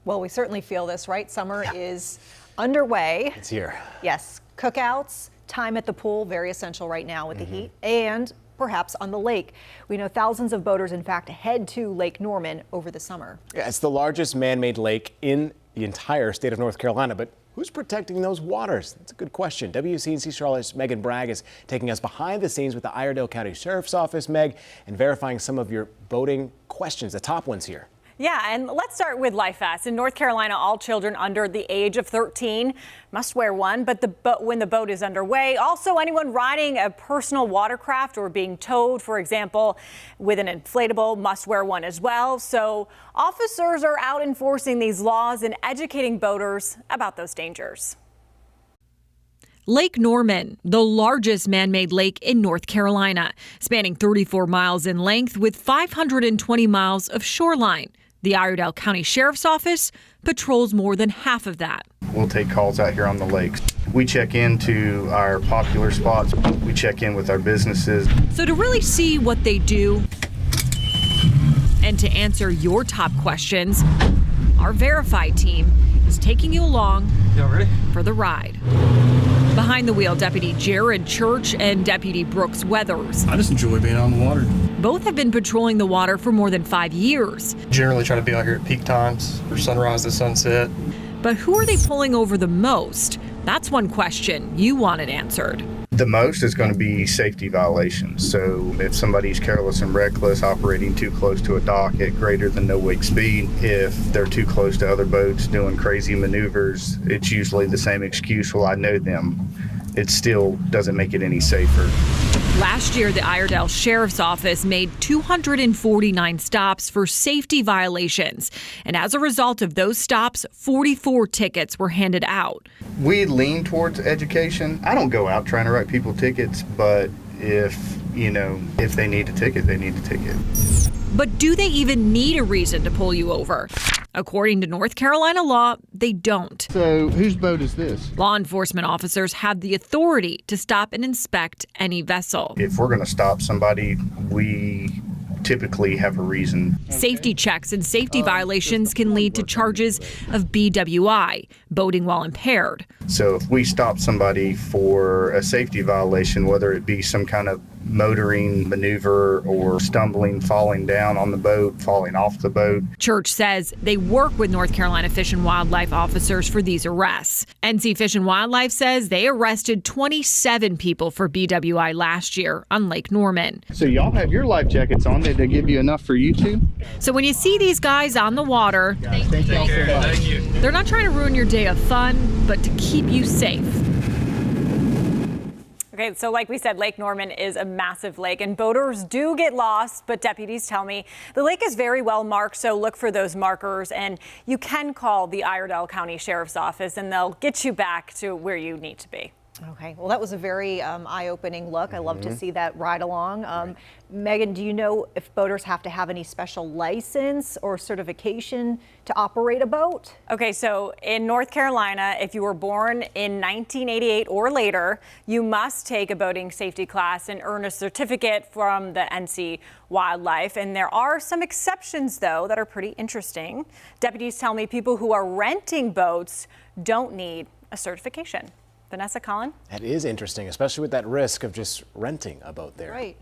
Well, we certainly feel this, right? Summer is underway. It's here. Yes, cookouts, time at the pool, very essential right now with the heat, and perhaps on the lake. We know thousands of boaters, in fact, head to Lake Norman over the summer. Yeah, it's the largest man-made lake in the entire state of North Carolina, but who's protecting those waters? That's a good question. WCNC Charlotte's Meghan Bragg is taking us behind the scenes with the Iredell County Sheriff's Office, Meg, and verifying some of your boating questions, the top ones here. Yeah, and let's start with life vests. In North Carolina, all children under the age of 13 must wear one, but when the boat is underway, also anyone riding a personal watercraft or being towed, for example, with an inflatable must wear one as well. So officers are out enforcing these laws and educating boaters about those dangers. Lake Norman, the largest man-made lake in North Carolina, spanning 34 miles in length with 520 miles of shoreline. The Iredell County Sheriff's Office patrols more than half of that. We'll take calls out here on the lakes. We check into our popular spots. We check in with our businesses. So to really see what they do and to answer your top questions, our Verified team is taking you along for the ride. Behind the wheel, Deputy Jarid Church and Deputy Brooks Weathers. I just enjoy being on the water. Both have been patrolling the water for more than 5 years. Generally try to be out here at peak times, for sunrise to sunset. But who are they pulling over the most? That's one question you wanted answered. The most is going to be safety violations. So if somebody's careless and reckless, operating too close to a dock at greater than no wake speed, if they're too close to other boats doing crazy maneuvers, it's usually the same excuse, well, I know them. It still doesn't make it any safer. Last year, the Iredell Sheriff's Office made 249 stops for safety violations. And as a result of those stops, 44 tickets were handed out. We lean towards education. I don't go out trying to write people tickets, but if they need a ticket, they need a ticket. But do they even need a reason to pull you over? According to North Carolina law, they don't. So whose boat is this? Law enforcement officers have the authority to stop and inspect any vessel. If we're going to stop somebody, we typically have a reason. Safety checks and safety violations can lead to charges of BWI, boating while impaired. So if we stop somebody for a safety violation, whether it be some kind of motoring maneuver or stumbling, falling down on the boat, falling off the boat. Church says they work with North Carolina Fish and Wildlife officers for these arrests. NC Fish and Wildlife says they arrested 27 people for BWI last year on Lake Norman. So y'all have your life jackets on. Did they give you enough for you two? So when you see these guys on the water, Thank y'all so much. Thank you. they're not trying to ruin your day of fun, but to keep you safe. Okay, so like we said, Lake Norman is a massive lake and boaters do get lost, but deputies tell me the lake is very well marked, so look for those markers and you can call the Iredell County Sheriff's Office and they'll get you back to where you need to be. Okay, well, that was a very eye-opening look. I love to see that ride along. Meghan, do you know if boaters have to have any special license or certification to operate a boat? Okay, so in North Carolina, if you were born in 1988 or later, you must take a boating safety class and earn a certificate from the NC Wildlife. And there are some exceptions, though, that are pretty interesting. Deputies tell me people who are renting boats don't need a certification. Vanessa, Colin? That is interesting, especially with that risk of just renting a boat there. Right.